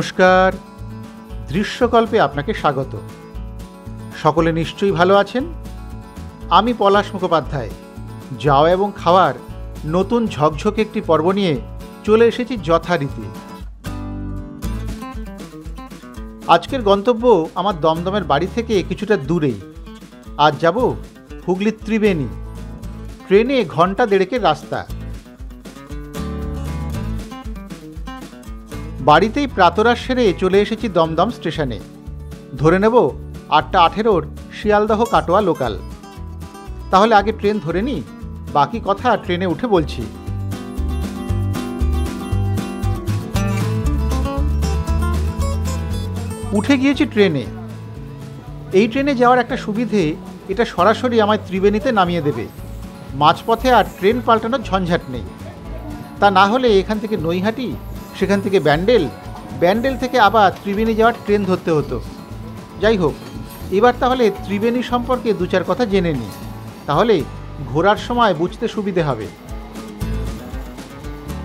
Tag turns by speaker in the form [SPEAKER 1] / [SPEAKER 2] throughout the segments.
[SPEAKER 1] নমস্কার, দৃশ্যকল্পে আপনাকে স্বাগত। সকলে নিশ্চয়ই ভালো আছেন। আমি পলাশ মুখোপাধ্যায় যাওয়া এবং খাওয়ার নতুন ঝকঝকে একটি পর্ব নিয়ে চলে এসেছি যথারীতি। আজকের গন্তব্য আমার দমদমের বাড়ি থেকে কিছুটা দূরেই। আজ যাব হুগলির ত্রিবেণী। ট্রেনে ঘন্টা দেড়েকের রাস্তা। বাড়িতেই প্রাতরাশ সেরে চলে এসেছি দমদম স্টেশনে। ধরে নেব 8:18 শিয়ালদহ কাটোয়া লোকাল। তাহলে আগে ট্রেন ধরে নিই, বাকি কথা ট্রেনে উঠে বলছি। উঠে গিয়েছি ট্রেনে। এই ট্রেনে যাওয়ার একটা সুবিধে, এটা সরাসরি আমায় ত্রিবেণীতে নামিয়ে দেবে। মাঝপথে আর ট্রেন পাল্টানোর ঝঞ্ঝাট নেই। তা না হলে এখান থেকে নৈহাটি, সেখান থেকে ব্যান্ডেল থেকে আবার ত্রিবেণী যাওয়ার ট্রেন ধরতে হতো। যাই হোক, এবার তাহলে ত্রিবেণী সম্পর্কে দু চার কথা জেনে নিই, তাহলে ঘোরার সময় বুঝতে সুবিধে হবে।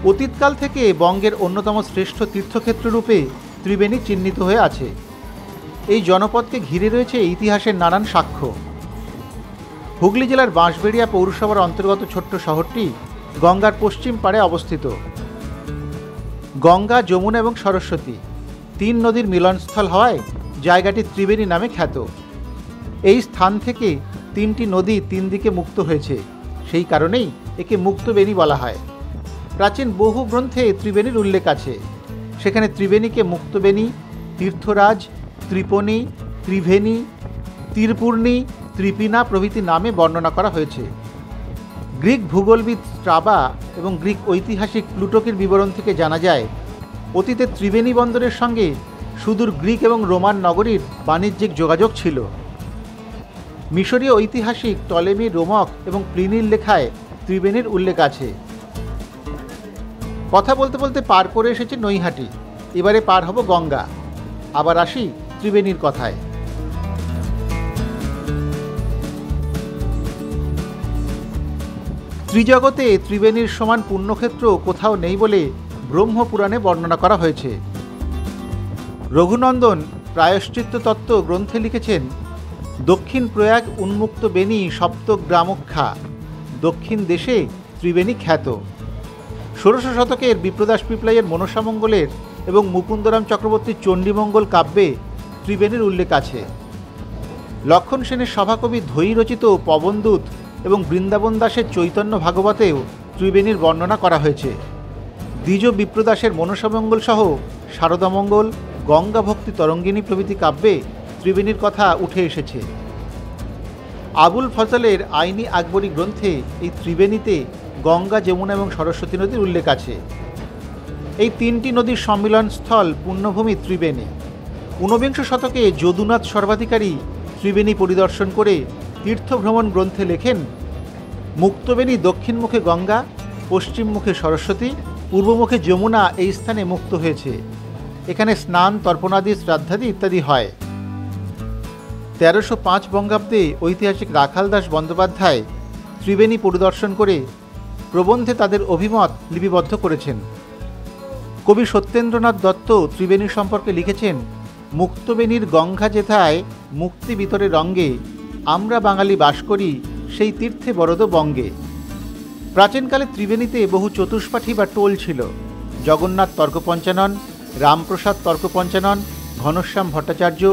[SPEAKER 1] অতীতকাল থেকে বঙ্গের অন্যতম শ্রেষ্ঠ তীর্থক্ষেত্র রূপে ত্রিবেণী চিহ্নিত হয়ে আছে। এই জনপদকে ঘিরে রয়েছে ইতিহাসের নানান সাক্ষ্য। হুগলি জেলার বাঁশবেড়িয়া পৌরসভার অন্তর্গত ছোট্ট শহরটি গঙ্গার পশ্চিম পাড়ে অবস্থিত। গঙ্গা, যমুনা এবং সরস্বতী তিন নদীর মিলনস্থল হওয়ায় জায়গাটি ত্রিবেণী নামে খ্যাত। এই স্থান থেকে তিনটি নদী তিন দিকে মুক্ত হয়েছে, সেই কারণেই একে মুক্তবেণী বলা হয়। প্রাচীন বহু গ্রন্থে ত্রিবেণীর উল্লেখ আছে। সেখানে ত্রিবেণীকে মুক্তবেণী, তীর্থরাজ, ত্রিপণী, ত্রিভেণী, তীরপূর্ণী, ত্রিপিনা প্রভৃতি নামে বর্ণনা করা হয়েছে। গ্রিক ভূগোলবিদ স্ট্রাবা এবং গ্রিক ঐতিহাসিক প্লুটোকের বিবরণ থেকে জানা যায়, অতীতে ত্রিবেণী বন্দরের সঙ্গে সুদূর গ্রিক এবং রোমান নগরীর বাণিজ্যিক যোগাযোগ ছিল। মিশরীয় ঐতিহাসিক টলেমি, রোমক এবং প্লিনির লেখায় ত্রিবেণীর উল্লেখ আছে। কথা বলতে বলতে পার করে এসেছে নৈহাটি। এবারে পার হব গঙ্গা। আবার আসি ত্রিবেণীর কথায়। ত্রিজগতে ত্রিবেণীর সমান পুণ্যক্ষেত্র কোথাও নেই বলে ব্রহ্মপুরাণে বর্ণনা করা হয়েছে। রঘুনন্দন প্রায়শ্চিত্ত তত্ত্ব গ্রন্থে লিখেছেন, দক্ষিণ প্রয়াগ উন্মুক্ত বেণী সপ্ত গ্রামখ্যা, দক্ষিণ দেশে ত্রিবেণী খ্যাত। 16শ শতকের বিপ্রদাস পিপলাইয়ের মনসামঙ্গলের এবং মুকুন্দরাম চক্রবর্তীর চণ্ডীমঙ্গল কাব্যে ত্রিবেণীর উল্লেখ আছে। লক্ষণ সেনের সভাকবি ধৈ রচিত পবনদূত এবং বৃন্দাবন দাসের চৈতন্য ভাগবতেও ত্রিবেণীর বর্ণনা করা হয়েছে। দ্বিজ বিপ্রদাসের মনসামঙ্গল সহ শারদামঙ্গল, গঙ্গা ভক্তি তরঙ্গিনী প্রভৃতি কাব্যে ত্রিবেণীর কথা উঠে এসেছে। আবুল ফজলের আইনি আকবরী গ্রন্থে এই ত্রিবেণীতে গঙ্গা, যমুনা এবং সরস্বতী নদীর উল্লেখ আছে। এই তিনটি নদীর সম্মিলনস্থল পুণ্যভূমি ত্রিবেণী। 19বিংশ শতকে যদুনাথ সর্বাধিকারী ত্রিবেণী পরিদর্শন করে তীর্থভ্রমণ গ্রন্থে লেখেন, মুক্তবেণী দক্ষিণমুখে গঙ্গা, পশ্চিমমুখে সরস্বতী, পূর্বমুখে যমুনা এই স্থানে মুক্ত হয়েছে। এখানে স্নান, তর্পণাদি, শ্রাদ্ধাদি ইত্যাদি হয়। 1305 বঙ্গাব্দে ঐতিহাসিক রাখাল দাস বন্দ্যোপাধ্যায় ত্রিবেণী পরিদর্শন করে প্রবন্ধে তাদের অভিমত লিপিবদ্ধ করেছেন। কবি সত্যেন্দ্রনাথ দত্ত ত্রিবেণী সম্পর্কে লিখেছেন, মুক্তবেণীর গঙ্গা যেথায় মুক্তি ভিতরে রঙ্গে, আমরা বাঙালি বাস করি সেই তীর্থে বরদ বঙ্গে। প্রাচীনকালে ত্রিবেণীতে বহু চতুষ্পাঠী বা টোল ছিল। জগন্নাথ তর্কপঞ্চানন, রামপ্রসাদ তর্কপঞ্চানন, ঘনশ্যাম ভট্টাচার্য,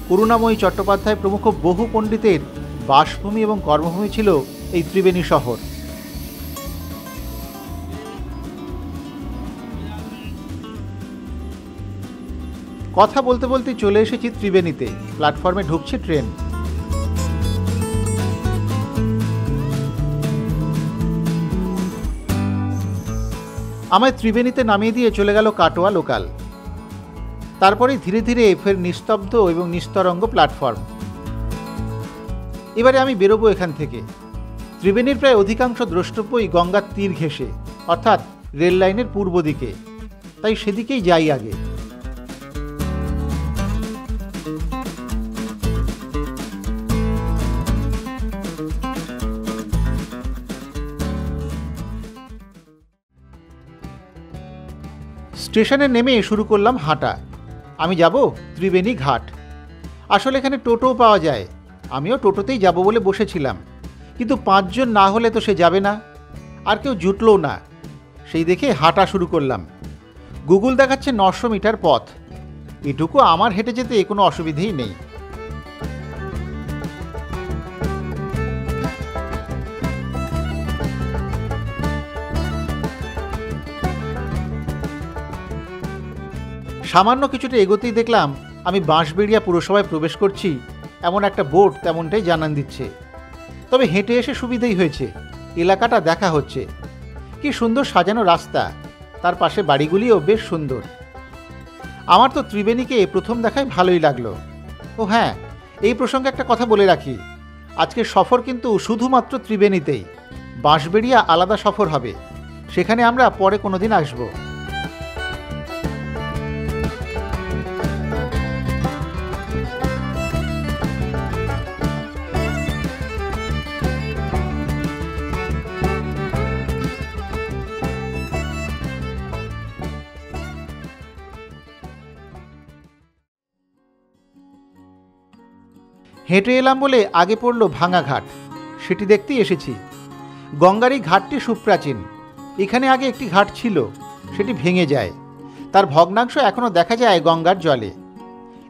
[SPEAKER 1] করুণাময়ী চট্টোপাধ্যায় প্রমুখ বহু পণ্ডিতের বাসভূমি এবং কর্মভূমি ছিল এই ত্রিবেণী শহর। কথা বলতে বলতে চলে এসেছি ত্রিবেণীতে। প্ল্যাটফর্মে ঢুকছে ট্রেন। আমায় ত্রিবেণীতে নামিয়ে দিয়ে চলে গেল কাটোয়া লোকাল। তারপরে ধীরে ধীরে ফের নিস্তব্ধ এবং নিস্তরঙ্গ প্ল্যাটফর্ম। এবারে আমি বেরোবো এখান থেকে। ত্রিবেণীর প্রায় অধিকাংশ দ্রষ্টব্যই গঙ্গার তীর ঘেঁষে, অর্থাৎ রেল লাইনের পূর্ব দিকে, তাই সেদিকেই যাই আগে। স্টেশনে নেমে শুরু করলাম হাঁটা। আমি যাব ত্রিবেণী ঘাট। আসলে এখানে টোটোও পাওয়া যায়, আমিও টোটোতেই যাব বলে বসেছিলাম, কিন্তু 5 জন না হলে তো সে যাবে না, আর কেউ জুটলও না। সেই দেখে হাঁটা শুরু করলাম। গুগল দেখাচ্ছে 900 মিটার পথ, এটুকু আমার হেঁটে যেতে কোনো অসুবিধেই নেই। সামান্য কিছুটা এগোতেই দেখলাম আমি বাঁশবেড়িয়া পুরসভায় প্রবেশ করছি, এমন একটা বোর্ড তেমনটাই জানান দিচ্ছে। তবে হেঁটে এসে সুবিধেই হয়েছে, এলাকাটা দেখা হচ্ছে। কি সুন্দর সাজানো রাস্তা, তার পাশে বাড়িগুলিও বেশ সুন্দর। আমার তো ত্রিবেণীকে প্রথম দেখায় ভালোই লাগলো। ও হ্যাঁ, এই প্রসঙ্গে একটা কথা বলে রাখি, আজকের সফর কিন্তু শুধুমাত্র ত্রিবেণীতেই। বাঁশবেড়িয়া আলাদা সফর হবে, সেখানে আমরা পরে কোনোদিন আসবো। হেঁটে এলাম বলে আগে পড়ল ভাঙা ঘাট, সেটি দেখতেই এসেছি। গঙ্গার এই ঘাটটি সুপ্রাচীন, এখানে আগে একটি ঘাট ছিল, সেটি ভেঙে যায়, তার ভগ্নাংশ এখনও দেখা যায় গঙ্গার জলে।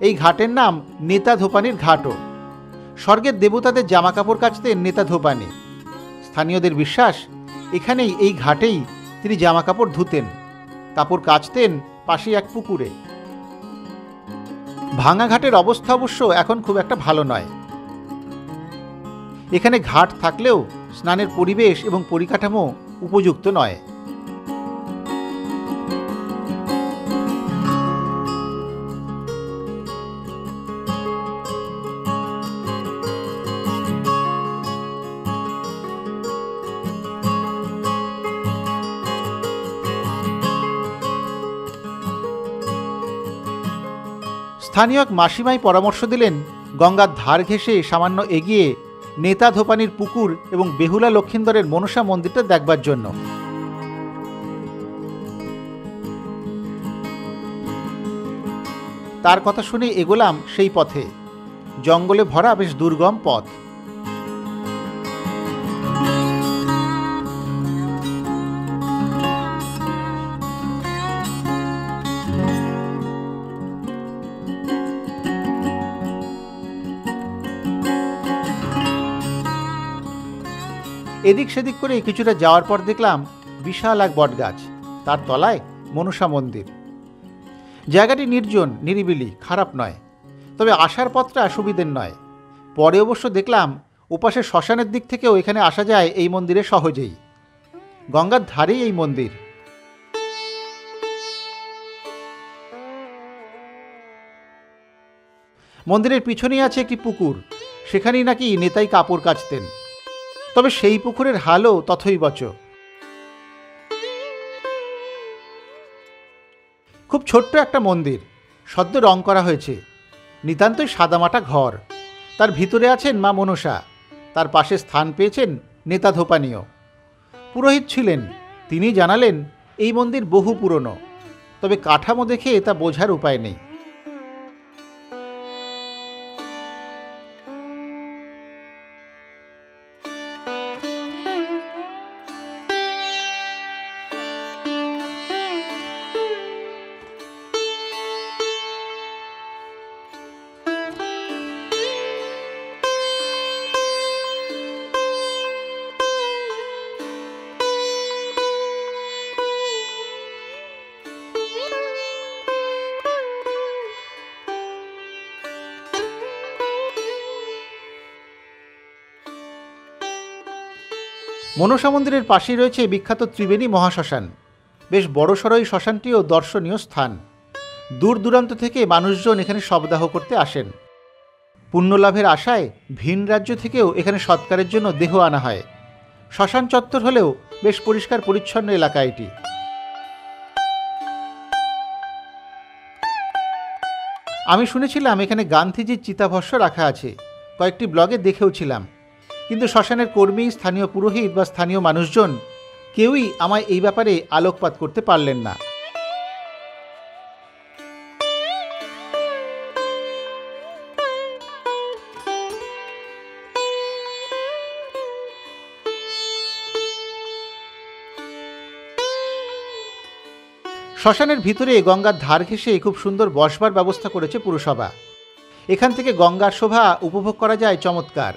[SPEAKER 1] এই ঘাটের নাম নেতা ধোপানির ঘাটও। স্বর্গের দেবতাদের জামাকাপড় কাচতেন নেতা ধোপানি। স্থানীয়দের বিশ্বাস এখানেই, এই ঘাটেই তিনি জামাকাপড় ধুতেন, কাপড় কাচতেন পাশে এক পুকুরে। ভাঙা ঘাটের অবস্থা অবশ্য এখন খুব একটা ভালো নয়। এখানে ঘাট থাকলেও স্নানের পরিবেশ এবং পরিকাঠামো উপযুক্ত নয়। স্থানীয় এক মাসিমাই পরামর্শ দিলেন গঙ্গার ধার ঘেঁষে সামান্য এগিয়ে নেতা ধোপানির পুকুর এবং বেহুলা লক্ষিন্দরের মনসা মন্দিরটা দেখবার জন্য। তার কথা শুনে এগোলাম সেই পথে। জঙ্গলে ভরা বেশ দুর্গম পথ। এদিক সেদিক করে কিছুটা যাওয়ার পর দেখলাম বিশাল এক বটগাছ, তার তলায় মনসা মন্দির। জায়গাটি নির্জন, নিরিবিলি, খারাপ নয়, তবে আসার পথটা সুবিধের নয়। পরে অবশ্য দেখলাম ওপাশে শ্মশানের দিক থেকেও এখানে আসা যায় এই মন্দিরে সহজেই। গঙ্গার ধারেই এই মন্দির। মন্দিরের পিছনেই আছে একটি পুকুর, সেখানেই নাকি নেতাই কাপড় কাচতেন। তবে সেই পুকুরের হালও তথৈবচ। খুব ছোট্ট একটা মন্দির, সদ্য রং করা হয়েছে, নিতান্তই সাদামাটা ঘর। তার ভিতরে আছেন মা মনসা, তার পাশে স্থান পেয়েছেন নেতা ধোপানিও। পুরোহিত ছিলেন, তিনি জানালেন এই মন্দির বহু পুরনো, তবে কাঠামো দেখে তা বোঝার উপায় নেই। মনসা মন্দিরের পাশেই রয়েছে বিখ্যাত ত্রিবেণী মহাশ্মশান। বেশ বড়সড় এই শ্মশানটিও দর্শনীয় স্থান। দূর দূরান্ত থেকে মানুষজন এখানে শবদাহ করতে আসেন। পুণ্যলাভের আশায় ভিন রাজ্য থেকেও এখানে সৎকারের জন্য দেহ আনা হয়। শ্মশান চত্বর হলেও বেশ পরিষ্কার পরিচ্ছন্ন এলাকা এটি। আমি শুনেছিলাম এখানে গান্ধীজির চিতাভস্ম রাখা আছে, কয়েকটি ব্লগে দেখেও ছিলাম, কিন্তু শ্মশানের কর্মী, স্থানীয় পুরোহিত বা স্থানীয় মানুষজন কেউই আমায় এই ব্যাপারে আলোকপাত করতে পারলেন না। শ্মশানের ভিতরে গঙ্গার ধার ঘেঁষে খুব সুন্দর বসবার ব্যবস্থা করেছে পুরসভা। এখান থেকে গঙ্গার শোভা উপভোগ করা যায় চমৎকার।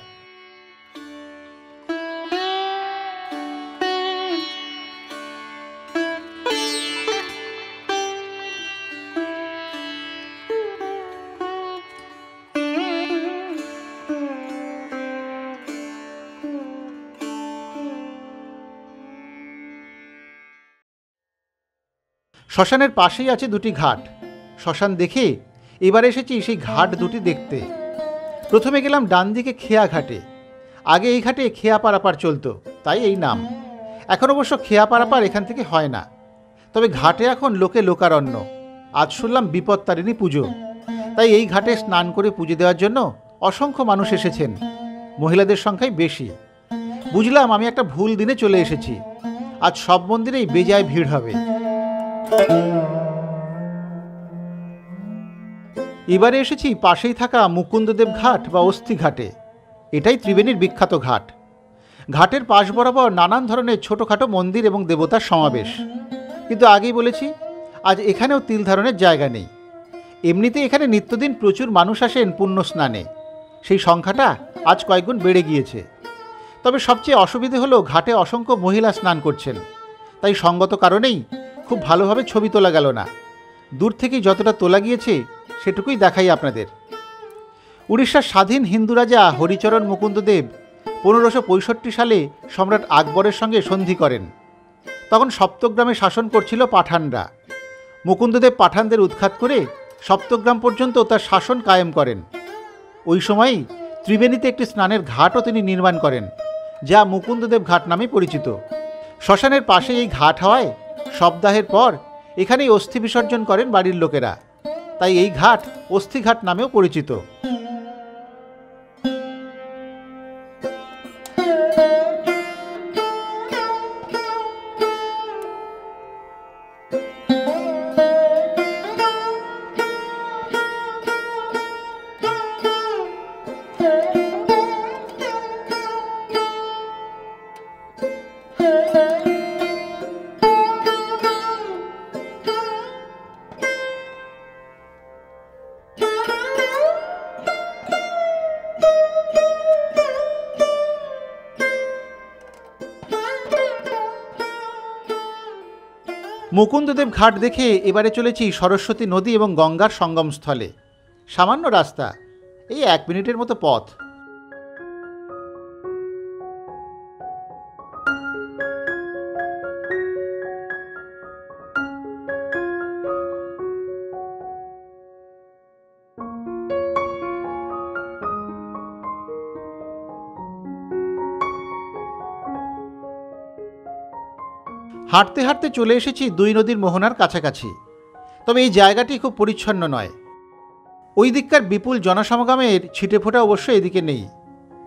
[SPEAKER 1] শ্মশানের পাশেই আছে দুটি ঘাট। শ্মশান দেখে এবার এসেছি সেই ঘাট দুটি দেখতে। প্রথমে গেলাম ডান দিকে খেয়া ঘাটে। আগে এই ঘাটে খেয়া পারাপার চলতো, তাই এই নাম। এখন অবশ্য খেয়া পারাপার এখান থেকে হয় না, তবে ঘাটে এখন লোকে লোকারণ্য। আজ শুনলাম বিপত্তারিণী পুজো, তাই এই ঘাটে স্নান করে পুজো দেওয়ার জন্য অসংখ্য মানুষ এসেছেন। মহিলাদের সংখ্যাই বেশি। বুঝলাম আমি একটা ভুল দিনে চলে এসেছি। আজ সব মন্দিরেই বেজায় ভিড় হবে। এবারে এসেছি পাশেই থাকা মুকুন্দদেব ঘাট বা অস্থি ঘাটে। এটাই ত্রিবেণীর বিখ্যাত ঘাট। ঘাটের পাশ বরাবর নানান ধরনের ছোটোখাটো মন্দির এবং দেবতার সমাবেশ। কিন্তু আগেই বলেছি, আজ এখানেও তিল ধারণের জায়গা নেই। এমনিতে এখানে নিত্যদিন প্রচুর মানুষ আসেন পুণ্য স্নানে। সেই সংখ্যাটা আজ কয়েকগুণ বেড়ে গিয়েছে। তবে সবচেয়ে অসুবিধে হলো ঘাটে অসংখ্য মহিলা স্নান করছেন, তাই সঙ্গত কারণেই খুব ভালোভাবে ছবি তোলা গেল না। দূর থেকেই যতটা তোলা গিয়েছে সেটুকুই দেখাই আপনাদের। উড়িষ্যার স্বাধীন হিন্দু রাজা হরিচরণ মুকুন্দদেব 1565 সালে সম্রাট আকবরের সঙ্গে সন্ধি করেন। তখন সপ্তগ্রামে শাসন করছিল পাঠানরা। মুকুন্দদেব পাঠানদের উৎখাত করে সপ্তগ্রাম পর্যন্ত তার শাসন কায়েম করেন। ওই সময়ই ত্রিবেণীতে একটি স্নানের ঘাটও তিনি নির্মাণ করেন, যা মুকুন্দদেব ঘাট নামে পরিচিত। শ্মশানের পাশে এই ঘাট হওয়ায় সপ্তাহের পর এখানেই অস্থি বিসর্জন করেন বাড়ির লোকেরা, তাই এই ঘাট অস্থিঘাট নামেও পরিচিত। মুকুন্দদেব ঘাট দেখে এবারে চলেছি সরস্বতী নদী এবং গঙ্গার সঙ্গমস্থলে। সামান্য রাস্তা, এই 1 মিনিটের মতো পথ। হাঁটতে হাঁটতে চলে এসেছি দুই নদীর মোহনার কাছাকাছি। তবে এই জায়গাটি খুব পরিচ্ছন্ন নয়। ওই দিককার বিপুল জনসমাগমের ছিটেফোঁটা অবশ্য এদিকে নেই।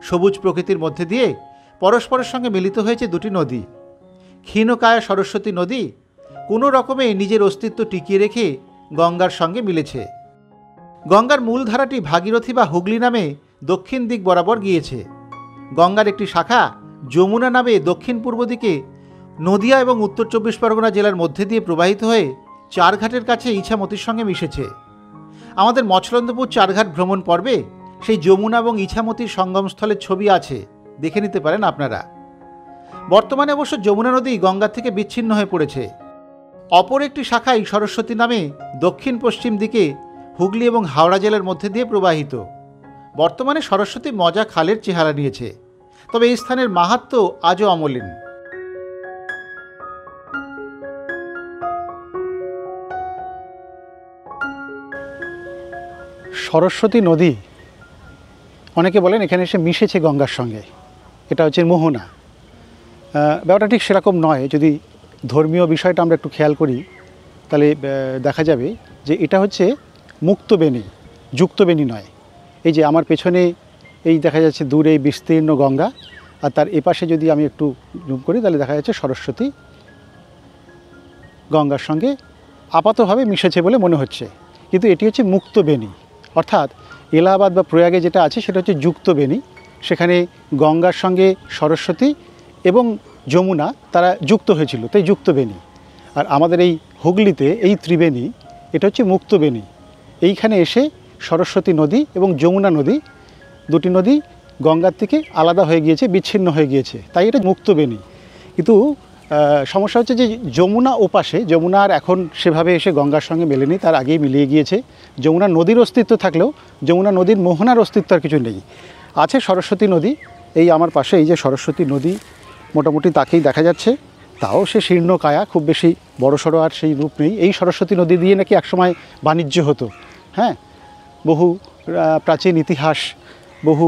[SPEAKER 1] সবুজ প্রকৃতির মধ্যে দিয়ে পরস্পরের সঙ্গে মিলিত হয়েছে দুটি নদী। ক্ষীণকায়া সরস্বতী নদী কোনো রকমে নিজের অস্তিত্ব টিকিয়ে রেখে গঙ্গার সঙ্গে মিলেছে। গঙ্গার মূল ধারাটি ভাগীরথী বা হুগলি নামে দক্ষিণ দিক বরাবর গিয়েছে। গঙ্গার একটি শাখা যমুনা নামে দক্ষিণ পূর্ব দিকে নদিয়া এবং উত্তর 24 পরগনা জেলার মধ্যে দিয়ে প্রবাহিত হয়ে চারঘাটের কাছে ইছামতির সঙ্গে মিশেছে। আমাদের মছলন্দপুর চারঘাট ভ্রমণ পর্বে সেই যমুনা এবং ইছামতির সঙ্গমস্থলের ছবি আছে, দেখে নিতে পারেন আপনারা। বর্তমানে অবশ্য যমুনা নদী গঙ্গা থেকে বিচ্ছিন্ন হয়ে পড়েছে। অপর একটি শাখাই সরস্বতী নামে দক্ষিণ পশ্চিম দিকে হুগলি এবং হাওড়া জেলার মধ্যে দিয়ে প্রবাহিত। বর্তমানে সরস্বতী মজা খালের চেহারা নিয়েছে, তবে এই স্থানের মাহাত্ম্য আজও অমলিন।
[SPEAKER 2] সরস্বতী নদী অনেকে বলেন এখানে এসে মিশেছে গঙ্গার সঙ্গে, এটা হচ্ছে মোহনা। ব্যাপারটা ঠিক সেরকম নয়। যদি ধর্মীয় বিষয়টা আমরা একটু খেয়াল করি তাহলে দেখা যাবে যে এটা হচ্ছে মুক্তবেণী, যুক্তবেণী নয়। এই যে আমার পেছনে এই দেখা যাচ্ছে দূরে এই বিস্তীর্ণ গঙ্গা, আর তার এপাশে যদি আমি একটু জুম করি তাহলে দেখা যাচ্ছে সরস্বতী গঙ্গার সঙ্গে আপাতভাবে মিশেছে বলে মনে হচ্ছে, কিন্তু এটি হচ্ছে মুক্তবেণী। অর্থাৎ এলাহাবাদ বা প্রয়াগে যেটা আছে সেটা হচ্ছে যুক্তবেণী। সেখানে গঙ্গার সঙ্গে সরস্বতী এবং যমুনা তারা যুক্ত হয়েছিল, তাই যুক্তবেণী। আর আমাদের এই হুগলিতে এই ত্রিবেণী, এটা হচ্ছে মুক্তবেণী। এইখানে এসে সরস্বতী নদী এবং যমুনা নদী, দুটি নদী গঙ্গার থেকে আলাদা হয়ে গিয়েছে, বিচ্ছিন্ন হয়ে গিয়েছে, তাই এটা মুক্তবেণী। কিন্তু সমস্যা হচ্ছে যে যমুনা ওপাশে, যমুনার এখন সেভাবে এসে গঙ্গার সঙ্গে মেলেনি, তার আগেই মিলিয়ে গিয়েছে। যমুনা নদীর অস্তিত্ব থাকলেও যমুনা নদীর মোহনার অস্তিত্ব আর কিছু নেই। আছে সরস্বতী নদী, এই আমার পাশে এই যে সরস্বতী নদী মোটামুটি তাকেই দেখা যাচ্ছে, তাও সে শীর্ণ কায়া, খুব বেশি বড়সড় আর সেই রূপ নেই। এই সরস্বতী নদী দিয়ে নাকি একসময় বাণিজ্য হতো। হ্যাঁ, বহু প্রাচীন ইতিহাস, বহু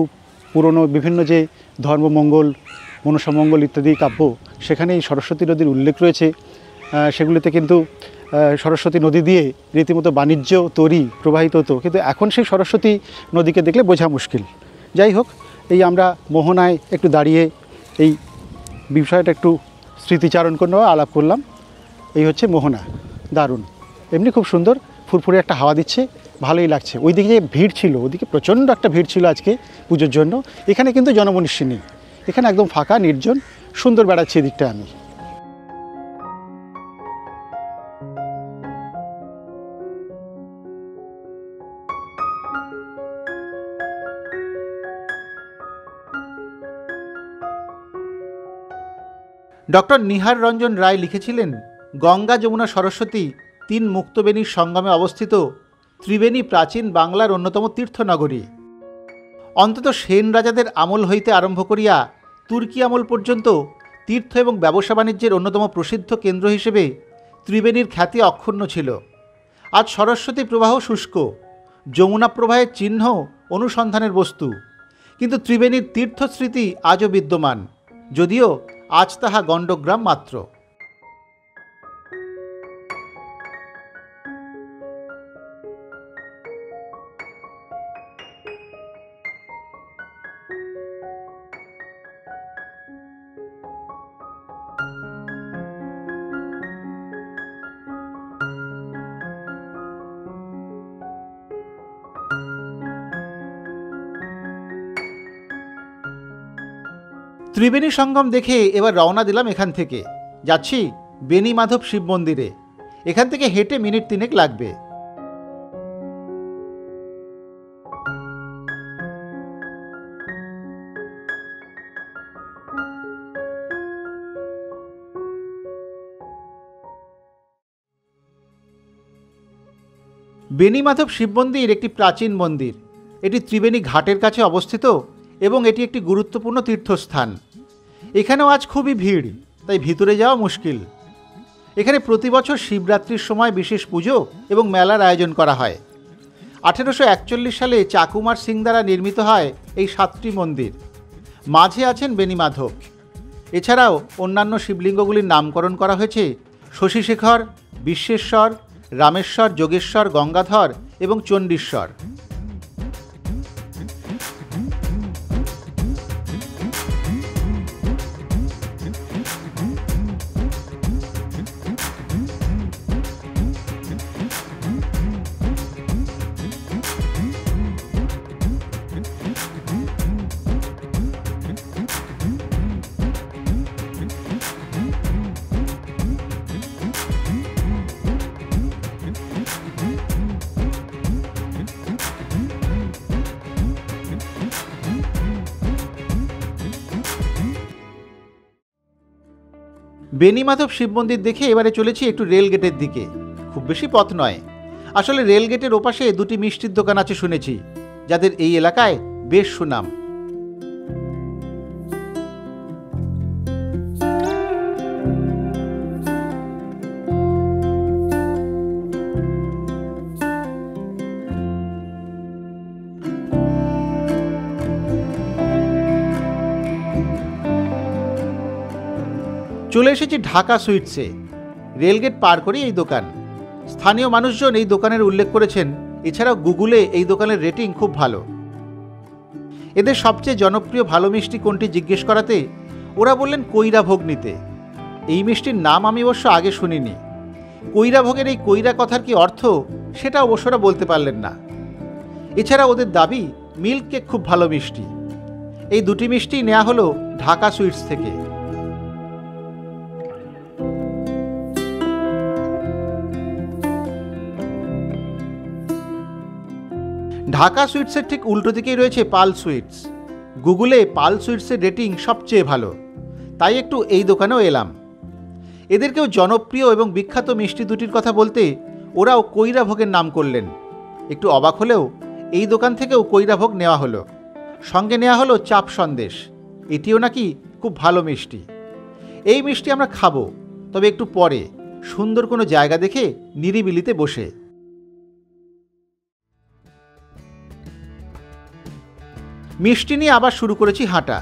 [SPEAKER 2] পুরনো বিভিন্ন যে ধর্মমঙ্গল, মনসামঙ্গল ইত্যাদি কাব্য, সেখানে এই সরস্বতী নদীর উল্লেখ রয়েছে। সেগুলিতে কিন্তু সরস্বতী নদী দিয়ে রীতিমতো বাণিজ্য তরি প্রবাহিত হতো, কিন্তু এখন সেই সরস্বতী নদীকে দেখলে বোঝা মুশকিল। যাই হোক, এই আমরা মোহনায় একটু দাঁড়িয়ে এই বিষয়টা একটু স্মৃতিচারণ করে আলাপ করলাম। এই হচ্ছে মোহনা, দারুণ, এমনি খুব সুন্দর, ফুরফুরে একটা হাওয়া দিচ্ছে, ভালোই লাগছে। ওইদিকে যে ভিড় ছিল, ওইদিকে প্রচণ্ড একটা ভিড় ছিল আজকে পুজোর জন্য। এখানে কিন্তু জনমনীষী নেই, এখানে একদম ফাঁকা নির্জন, সুন্দর বেড়াচ্ছি এদিকটা আমি।
[SPEAKER 1] ডক্টর নিহার রঞ্জন রায় লিখেছিলেন, গঙ্গা যমুনা সরস্বতী তিন মুক্তবেণীর সঙ্গমে অবস্থিত ত্রিবেণী প্রাচীন বাংলার অন্যতম তীর্থনগরী। অন্তত সেন রাজাদের আমল হইতে আরম্ভ করিয়া তুর্কি আমল পর্যন্ত তীর্থ এবং ব্যবসা বাণিজ্যের অন্যতম প্রসিদ্ধ কেন্দ্র হিসেবে ত্রিবেণীর খ্যাতি অক্ষুণ্ণ ছিল। আজ সরস্বতী প্রবাহ শুষ্ক, যমুনা প্রবাহের চিহ্ন অনুসন্ধানের বস্তু, কিন্তু ত্রিবেণীর তীর্থস্মৃতি আজও বিদ্যমান, যদিও আজ তাহা গণ্ডগ্রাম মাত্র। ত্রিবেণী সঙ্গম দেখে এবার রওনা দিলাম এখান থেকে। যাচ্ছি বেণী মাধব শিব মন্দিরে। এখান থেকে হেঁটে মিনিট 3 লাগবে। বেণী মাধব শিব মন্দির একটি প্রাচীন মন্দির। এটি ত্রিবেণী ঘাটের কাছে অবস্থিত এবং এটি একটি গুরুত্বপূর্ণ তীর্থস্থান। এখানেও আজ খুবই ভিড়, তাই ভিতরে যাওয়া মুশকিল। এখানে প্রতি বছর শিবরাত্রির সময় বিশেষ পুজো এবং মেলার আয়োজন করা হয়। 1841 সালে চাকুমার সিং দ্বারা নির্মিত হয় এই 7টি মন্দির। মাঝে আছেন বেণী মাধব। এছাড়াও অন্যান্য শিবলিঙ্গগুলির নামকরণ করা হয়েছে শশীশেখর, বিশ্বেশ্বর, রামেশ্বর, যোগেশ্বর, গঙ্গাধর এবং চণ্ডীশ্বর। বেণী মাধব শিব মন্দির দেখে এবারে চলেছি একটু রেলগেটের দিকে। খুব বেশি পথ নয়। আসলে রেলগেটের ওপাশে দুটি মিষ্টির দোকান আছে শুনেছি, যাদের এই এলাকায় বেশ সুনাম। চলে এসেছি ঢাকা সুইটসে। রেলগেট পার করেই এই দোকান। স্থানীয় মানুষজন এই দোকানের উল্লেখ করেছেন। এছাড়াও গুগলে এই দোকানের রেটিং খুব ভালো। এদের সবচেয়ে জনপ্রিয় ভালো মিষ্টি কোনটি জিজ্ঞেস করাতে ওরা বললেন কৈরা ভোগ নিতে। এই মিষ্টির নাম আমি অবশ্য আগে শুনিনি। কৈরা ভোগের এই কৈরা কথার কি অর্থ সেটা অবশ্যরা বলতে পারলেন না। এছাড়া ওদের দাবি মিল্ক কেক খুব ভালো মিষ্টি। এই দুটি মিষ্টি নেওয়া হলো ঢাকা সুইটস থেকে। ঢাকা সুইটসের ঠিক উল্টো দিকেই রয়েছে পাল সুইটস। গুগলে পাল সুইটসের রেটিং সবচেয়ে ভালো, তাই একটু এই দোকানেও এলাম। এদেরকেও জনপ্রিয় এবং বিখ্যাত মিষ্টি দুটির কথা বলতে ওরাও কৈরাভোগের নাম করলেন। একটু অবাক হলেও এই দোকান থেকেও কৈরাভোগ নেওয়া হলো। সঙ্গে নেওয়া হলো চাপ সন্দেশ, এটিও নাকি খুব ভালো মিষ্টি। এই মিষ্টি আমরা খাবো, তবে একটু পরে সুন্দর কোনো জায়গা দেখে নিরিবিলিতে বসে। মিষ্টি নিয়ে আবার শুরু করেছি হাঁটা।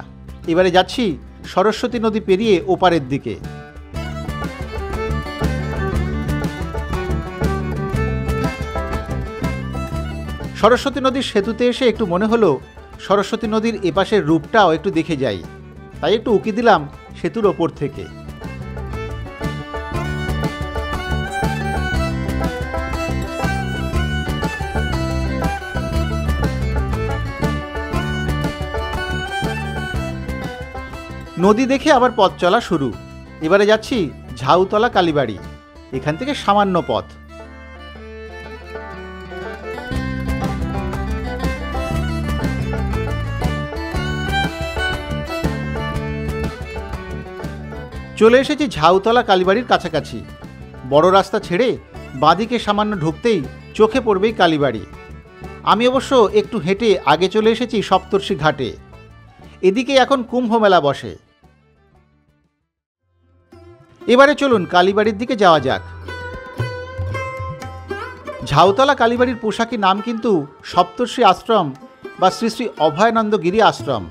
[SPEAKER 1] এবারে যাচ্ছি সরস্বতী নদী পেরিয়ে ওপারের দিকে। সরস্বতী নদীর সেতুতে এসে একটু মনে হলো সরস্বতী নদীর এপাশের রূপটাও একটু দেখে যাই, তাই একটু উকি দিলাম সেতুর ওপর থেকে। নদী দেখে আবার পথ চলা শুরু। এবারে যাচ্ছি ঝাউতলা কালীবাড়ি, এখান থেকে সামান্য পথ। চলে এসেছি ঝাউতলা কালীবাড়ির কাছাকাছি। বড় রাস্তা ছেড়ে বাঁদিকে সামান্য ঢুকতেই চোখে পড়বেই কালীবাড়ি। আমি অবশ্য একটু হেঁটে আগে চলে এসেছি সপ্তর্ষি ঘাটে। এদিকে এখন কুম্ভ মেলা বসে। এবারে চলুন কালীবাড়ির দিকে যাওয়া যাক। ঝাউতলা কালীবাড়ির পোশাকি নাম কিন্তু সপ্তর্ষি আশ্রম বা শ্রী শ্রী অভয়ানন্দ গিরি আশ্রম।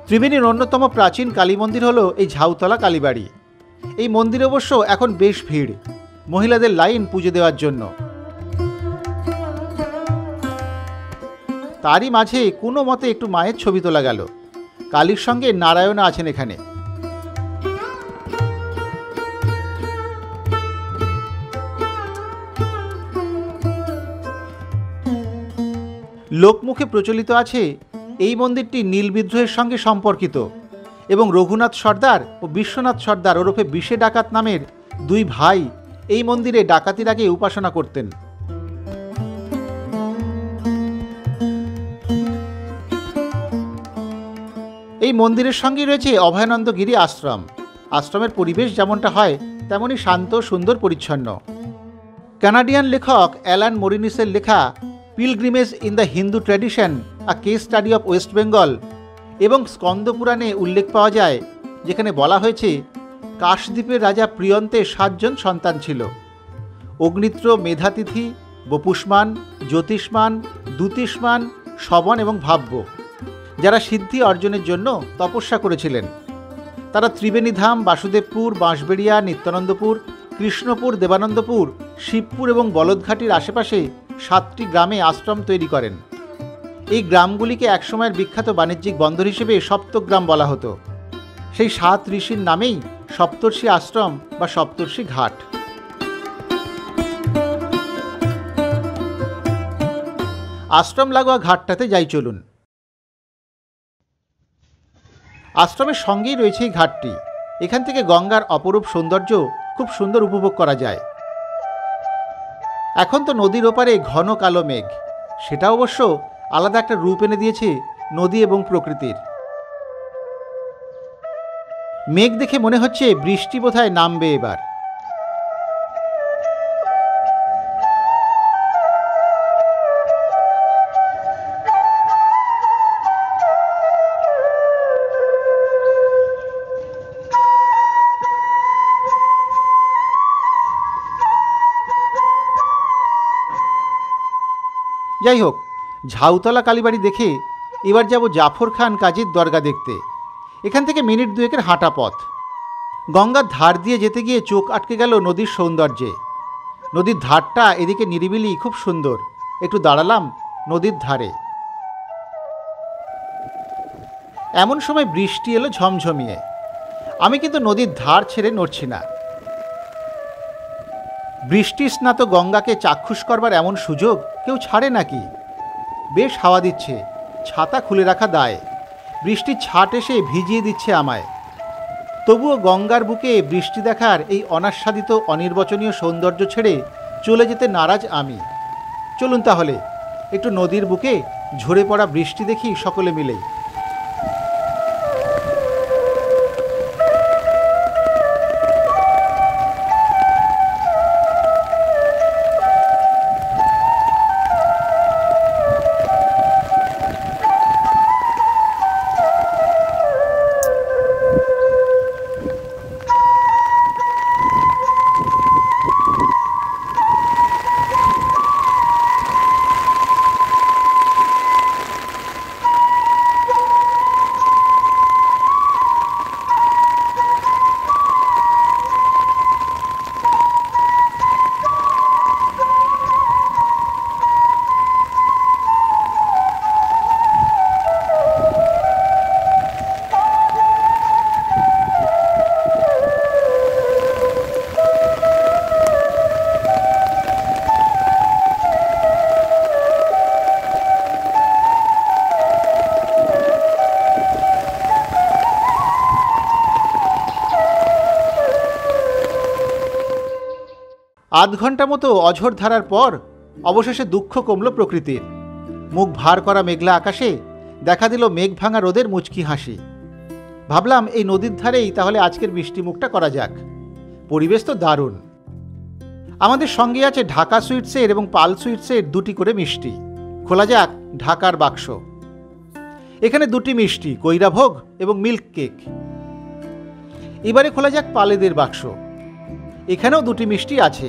[SPEAKER 1] ত্রিবেণীর অন্যতম প্রাচীন কালী মন্দির হলো এই ঝাউতলা কালীবাড়ি। এই মন্দিরে অবশ্য এখন বেশ ভিড়, মহিলাদের লাইন পুজো দেওয়ার জন্য। তারই মাঝে কোনো মতে একটু মায়ের ছবি তোলা গেল। কালীর সঙ্গে নারায়ণা আছেন এখানে। লোকমুখে প্রচলিত আছে এই মন্দিরটি নীল বিদ্রোহের সঙ্গে সম্পর্কিত এবং রঘুনাথ সর্দার ও বিশ্বনাথ সর্দার ওরফে বিশে ডাকাত নামের দুই ভাই এই মন্দিরে ডাকাতির আগে উপাসনা করতেন। এই মন্দিরের সঙ্গে রয়েছে অভয়ানন্দ গিরি আশ্রম। আশ্রমের পরিবেশ যেমনটা হয় তেমনই শান্ত, সুন্দর, পরিচ্ছন্ন। কানাডিয়ান লেখক অ্যালান মরিনিসের লেখা pilgrimage in the Hindu tradition, a case study of West Bengal এবং স্কন্দপুরাণে উল্লেখ পাওয়া যায়, যেখানে বলা হয়েছে কাশদ্বীপের রাজা প্রিয়ন্তের 7 জন সন্তান ছিল: অগ্নিত্র, মেধাতিথি, বপুষ্মান, জ্যোতিষ্মান, দ্যুতিষ্মান, শবন এবং ভাব্য, যারা সিদ্ধি অর্জনের জন্য তপস্যা করেছিলেন। তারা ত্রিবেণীধাম, বাসুদেবপুর, বাঁশবেড়িয়া, নিত্যানন্দপুর, কৃষ্ণপুর, দেবানন্দপুর, শিবপুর এবং বলদঘাটির আশেপাশে 7টি গ্রামে আশ্রম তৈরি করেন। এই গ্রামগুলিকে একসময়ের বিখ্যাত বাণিজ্যিক বন্দর হিসেবে সপ্তগ্রাম বলা হতো। সেই 7 ঋষির নামেই সপ্তর্ষি আশ্রম বা সপ্তর্ষি ঘাট। আশ্রম লাগোয়া ঘাটটাতে যাই চলুন। আশ্রমের সঙ্গেই রয়েছে এই ঘাটটি। এখান থেকে গঙ্গার অপরূপ সৌন্দর্য খুব সুন্দর উপভোগ করা যায়। এখন তো নদীর ওপারে ঘন কালো মেঘ, সেটা অবশ্য আলাদা একটা রূপ এনে দিয়েছে নদী এবং প্রকৃতির। মেঘ দেখে মনে হচ্ছে বৃষ্টি বোধহয় নামবে এবার। যাই হোক, ঝাউতলা কালীবাড়ি দেখে এবার যাব জাফর খান কাজীর দরগা দেখতে। এখান থেকে মিনিট 2-এর হাঁটা পথ। গঙ্গার ধার দিয়ে যেতে গিয়ে চোখ আটকে গেল নদীর সৌন্দর্যে। নদীর ধারটা এদিকে নিরিবিলি, খুব সুন্দর। একটু দাঁড়ালাম নদীর ধারে। এমন সময় বৃষ্টি এলো ঝমঝমিয়ে। আমি কিন্তু নদীর ধার ছেড়ে নড়ছি না। বৃষ্টি স্নাত গঙ্গাকে চাক্ষুষ করবার এমন সুযোগ কেউ ছাড়ে নাকি? বেশ হাওয়া দিচ্ছে, ছাতা খুলে রাখা দায়। বৃষ্টির ছাট এসে ভিজিয়ে দিচ্ছে আমায়। তবুও গঙ্গার বুকে বৃষ্টি দেখার এই অনাস্বাদিত অনির্বচনীয় সৌন্দর্য ছেড়ে চলে যেতে নারাজ আমি। চলুন তাহলে একটু নদীর বুকে ঝরে পড়া বৃষ্টি দেখি সকলে মিলেই। আধ ঘন্টা মতো অঝোর ধারার পর অবশেষে দুঃখ কমল প্রকৃতির। মুখ ভার করা মেঘলা আকাশে দেখা দিল মেঘ ভাঙা রোদের মুচকি হাসি। ভাবলাম এই নদীর ধারেই তাহলে আজকের মিষ্টি মুখটা করা যাক। পরিবেশ তো দারুণ। আমাদের সঙ্গে আছে ঢাকা সুইটসের এবং পাল সুইটসের 2টি করে মিষ্টি। খোলা যাক ঢাকার বাক্স। এখানে 2টি মিষ্টি, কৈরাভোগ এবং মিল্ক কেক। এবারে খোলা যাক পালেদের বাক্স। এখানেও 2টি মিষ্টি আছে,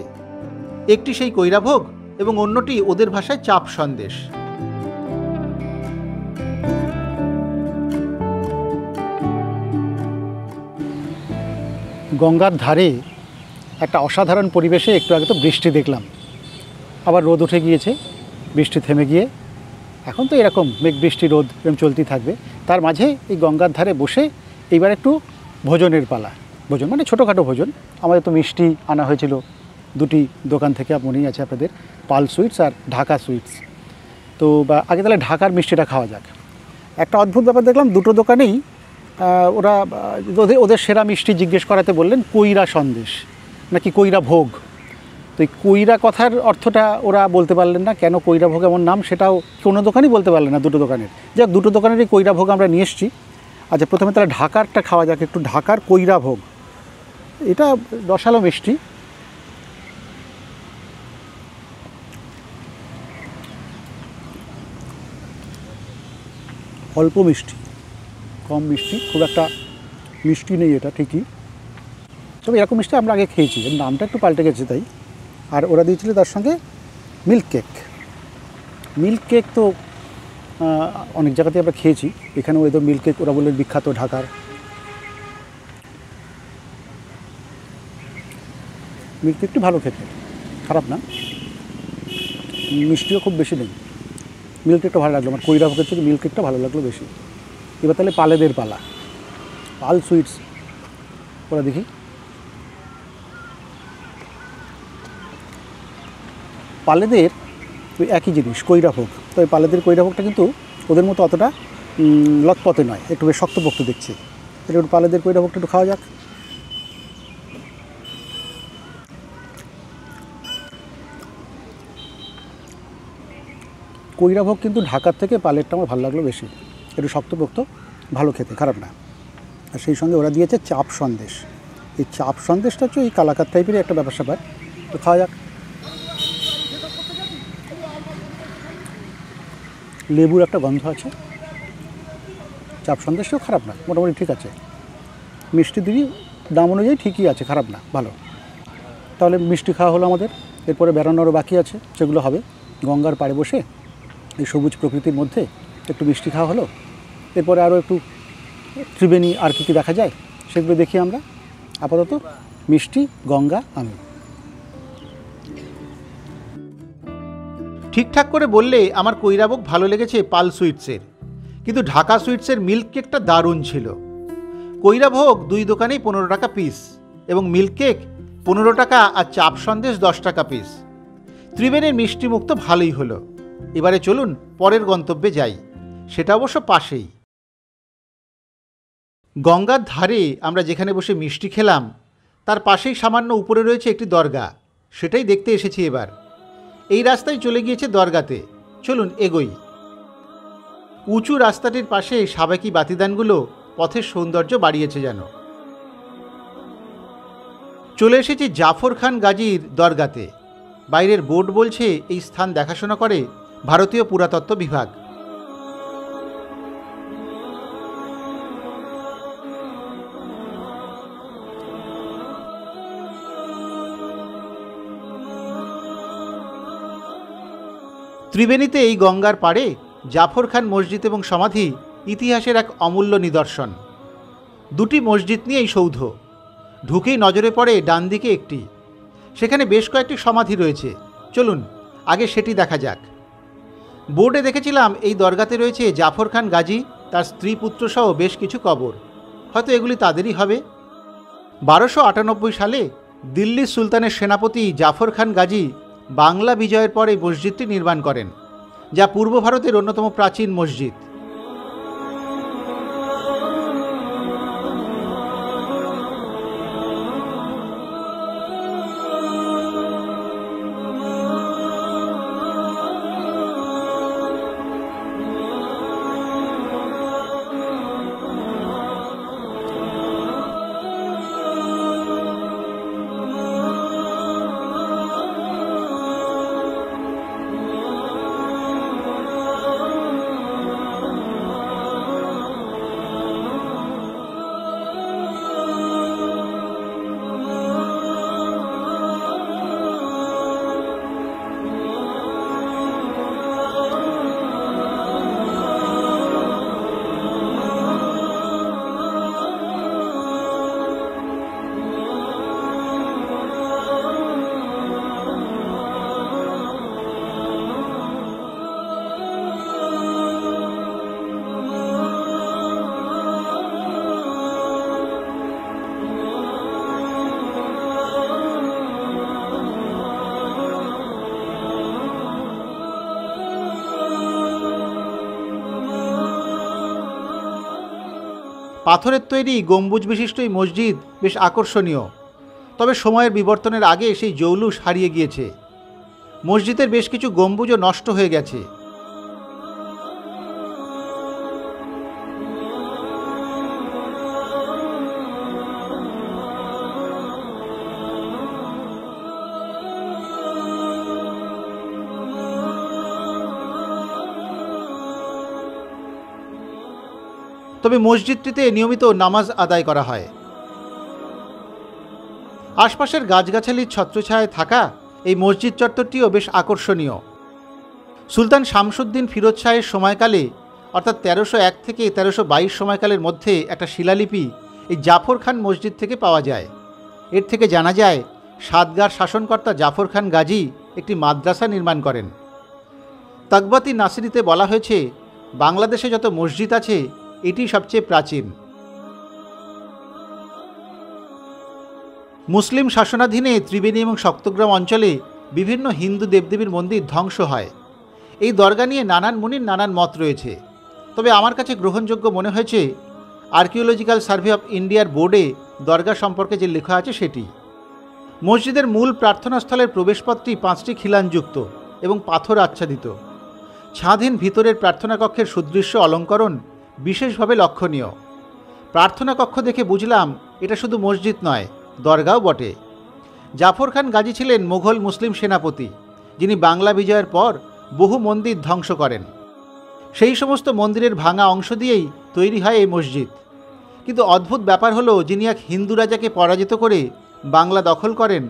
[SPEAKER 1] একটি সেই কৈরাভোগ এবং অন্যটি ওদের ভাষায় চাপ সন্দেশ।
[SPEAKER 2] গঙ্গার ধারে একটা অসাধারণ পরিবেশে একটু আগে তো বৃষ্টি দেখলাম, আবার রোদ উঠে গিয়েছে, বৃষ্টি থেমে গিয়ে এখন তো এরকম মেঘ বৃষ্টি রোদ এরকম চলতেই থাকবে। তার মাঝে এই গঙ্গার ধারে বসে এইবার একটু ভোজনের পালা। ভোজন মানে ছোটোখাটো ভোজন। আমাদের তো মিষ্টি আনা হয়েছিল 2টি দোকান থেকে, মনেই আছে আপনাদের, পাল সুইটস আর ঢাকা সুইটস। তো আগে তাহলে ঢাকার মিষ্টিটা খাওয়া যাক। একটা অদ্ভুত ব্যাপার দেখলাম, 2টো দোকানেই ওরা ওদের সেরা মিষ্টি জিজ্ঞেস করাতে বললেন কৈরা সন্দেশ নাকি কৈরা ভোগ। তো এই কৈরা কথার অর্থটা ওরা বলতে পারলেন না, কেন কৈরা ভোগ এমন নাম সেটাও কোনো দোকানই বলতে পারলেন না 2টো দোকানের। যাক, 2টো দোকানেরই কৈরা ভোগ আমরা নিয়ে এসেছি। আচ্ছা, প্রথমে তাহলে ঢাকারটা খাওয়া যাক, একটু ঢাকার কৈরা ভোগ। এটা রসালো মিষ্টি। অল্প মিষ্টি, কম মিষ্টি, খুব একটা মিষ্টি নেই এটা ঠিকই। তবে এরকম মিষ্টি আমরা আগে খেয়েছি, এর নামটা একটু পাল্টে গেছে তাই। আর ওরা দিয়েছিল তার সঙ্গে মিল্ক কেক। মিল্ক কেক তো অনেক জায়গাতে আমরা খেয়েছি, এখানেও এদের মিল্ক কেক ওরা বললেন বিখ্যাত ঢাকার। মিল্ক কেকটি ভালো খেতে, খারাপ না, মিষ্টিও খুব বেশি নেই। মিল্ক কেকটা ভালো লাগলো আমার, কৈরা ভোগের থেকে মিল্ক কেকটা ভালো লাগলো বেশি। এবার তাহলে পালেদের পালা, পাল সুইটস ওরা দেখি। পালেদের ওই একই জিনিস কৈরা ভোগ। তো এই পালেদের কৈরা ভোগটা কিন্তু ওদের মতো অতটা লতপথে নয়, একটু বেশ শক্তপোক্ত দেখছি। তাহলে একটু পালেদের কৈরা ভোগটা একটু খাওয়া যাক। কৈরা ভোগ কিন্তু ঢাকার থেকে পালেরটা আমার ভালো লাগলো বেশি, একটু শক্তপোক্ত, ভালো খেতে, খারাপ না। আর সেই সঙ্গে ওরা দিয়েছে চাপ সন্দেশ। এই চাপ সন্দেশটা হচ্ছে এই কালাকার টাইপেরই একটা ব্যাপার স্যাপার। তো খাওয়া যাক। লেবুর একটা গন্ধ আছে। চাপ সন্দেশটাও খারাপ না, মোটামুটি ঠিক আছে। মিষ্টি দিবি দাম অনুযায়ী ঠিকই আছে, খারাপ না, ভালো। তাহলে মিষ্টি খাওয়া হলো আমাদের, এরপরে বেড়ানোরও বাকি আছে, সেগুলো হবে। গঙ্গার পাড়ে বসে এই সবুজ প্রকৃতির মধ্যে একটু মিষ্টি খাওয়া হলো, এরপরে আরও একটু ত্রিবেণী আর কী কী দেখা যায় সেগুলো দেখি আমরা। আপাতত মিষ্টি, গঙ্গা, আমি।
[SPEAKER 1] ঠিকঠাক করে বললে আমার কৈরাভোগ ভালো লেগেছে পাল সুইটসের, কিন্তু ঢাকা সুইটসের মিল্ক কেকটা দারুণ ছিল। কৈরাভোগ 2 দোকানেই 15 টাকা পিস এবং মিল্ক কেক 15 টাকা আর চাপ সন্দেশ 10 টাকা পিস। ত্রিবেণীর মিষ্টি মুখ তো ভালোই হলো। এবারে চলুন পরের গন্তব্যে যাই, সেটা অবশ্য পাশেই। গঙ্গার ধারে আমরা যেখানে বসে মিষ্টি খেলাম তার পাশেই সামান্য উপরে রয়েছে একটি দরগা, সেটাই দেখতে এসেছি এবার। এই রাস্তায় চলে গিয়েছে দরগাতে, চলুন এগোই। উঁচু রাস্তাটির পাশে সাবেকি বাতিদানগুলো পথের সৌন্দর্য বাড়িয়েছে যেন। চলে এসেছি জাফর খান গাজীর দরগাতে। বাইরের বোর্ড বলছে এই স্থান দেখাশোনা করে ভারতীয় পুরাতত্ত্ব বিভাগ। ত্রিবেণীতে এই গঙ্গার পাড়ে জাফর খান মসজিদ এবং সমাধি ইতিহাসের এক অমূল্য নিদর্শন। দুটি মসজিদ নিয়ে এই সৌধ। ঢুকেই নজরে পড়ে ডান দিকে একটি, সেখানে বেশ কয়েকটি সমাধি রয়েছে। চলুন আগে সেটি দেখা যাক। বোর্ডে দেখেছিলাম এই দরগাতে রয়েছে জাফর খান গাজী, তার স্ত্রী পুত্র সহ বেশ কিছু কবর। হয়তো এগুলি তাদেরই হবে। 1298 সালে দিল্লি সুলতানের সেনাপতি জাফর খান গাজী বাংলা বিজয়ের পর এই মসজিদটি নির্মাণ করেন, যা পূর্ব ভারতের অন্যতম প্রাচীন মসজিদ। পাথরের তৈরি গম্বুজ বিশিষ্ট এই মসজিদ বেশ আকর্ষণীয়, তবে সময়ের বিবর্তনের আগে সেই জৌলুস হারিয়ে গিয়েছে। মসজিদের বেশ কিছু গম্বুজও নষ্ট হয়ে গেছে। তবে মসজিদটিতে নিয়মিত নামাজ আদায় করা হয়। আশপাশের গাছগাছালির ছত্রছায়ায় থাকা এই মসজিদ চত্বরটিও বেশ আকর্ষণীয়। সুলতান শামসুদ্দিন ফিরোজ শাহের সময়কালে অর্থাৎ 1301 থেকে 1322 সময়কালের মধ্যে একটা শিলালিপি এই জাফর খান মসজিদ থেকে পাওয়া যায়। এর থেকে জানা যায় সাতগার শাসনকর্তা জাফর খান গাজী একটি মাদ্রাসা নির্মাণ করেন। তাকবাতি নাসিরিতে বলা হয়েছে, বাংলাদেশে যত মসজিদ আছে এটি সবচেয়ে প্রাচীন। মুসলিম শাসনাধীনে ত্রিবেণী এবং সপ্তগ্রাম অঞ্চলে বিভিন্ন হিন্দু দেবদেবীর মন্দির ধ্বংস হয়। এই দরগা নিয়ে নানান মুনির নানান মত রয়েছে, তবে আমার কাছে গ্রহণযোগ্য মনে হয়েছে আর্কিওলজিক্যাল সার্ভে অফ ইন্ডিয়ার বোর্ডে দরগা সম্পর্কে যে লেখা আছে সেটি। মসজিদের মূল প্রার্থনাস্থলের প্রবেশপথটি 5টি খিলানযুক্ত এবং পাথর আচ্ছাদিত। ছাদহীন ভিতরের প্রার্থনা কক্ষের সুদৃশ্য অলঙ্করণ বিশেষভাবে লক্ষণীয়। প্রার্থনা কক্ষ দেখে বুঝলাম এটা শুধু মসজিদ নয়, দরগাও বটে। জাফর খান গাজী ছিলেন মুঘল মুসলিম সেনাপতি, যিনি বাংলা বিজয়ের পর বহু মন্দির ধ্বংস করেন। সেই সমস্ত মন্দিরের ভাঙা অংশ দিয়েই তৈরি হয় এই মসজিদ। কিন্তু অদ্ভুত ব্যাপার হলো, যিনি এক হিন্দু রাজাকে পরাজিত করে বাংলা দখল করেন,